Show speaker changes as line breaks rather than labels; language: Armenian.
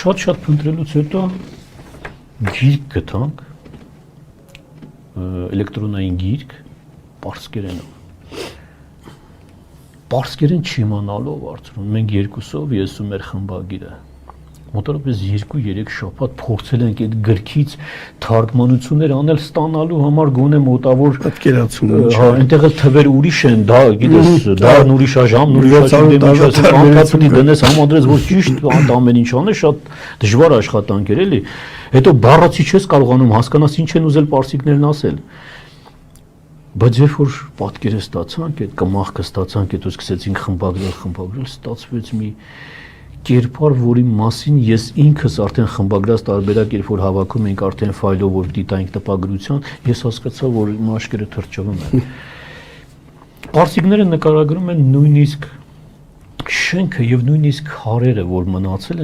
շատ փնտրելուց հետո գիրք գտանք, էլեկտրոնային գիրք, պարսկերեն չիմանալով արդյոք մենք երկուսով ես ու մեր խմբագիրը մոտավորապես 2-3 շաբաթ փորձել ենք այդ գրքից թարգմանություններ անել ստանալու համար գոնե մոտավոր պատկերացում հա այնտեղ էլ թվեր ուրիշ են դա գիտես դա ուրիշ է ժամ ուրիշ է անդապտի դնես համադրես որ ճիշտ ամեն ինչ անես շատ դժվար աշխատանք էր էլի հետո բառացի չես կարողանում հասկանաս ինչ են ուզել պարսիկներն ասել բայց երբ որ պատկերը ստացանք այդ կմախքը ստացանք հետո սկսեցինք խմբագրել ստացվեց մի կերպար, որի մասին ես ինքս արդեն խմբագրած տարբերակ երբ որ հավաքում ենք արդեն ֆայլով որ դիտայինք տպագրության, ես հասկացա, որ իմ աշկերը թրջվում են։ Պարսիկները նկարագրում են նույնիսկ շենքը եւ նույնիսկ քարերը, որ մնացել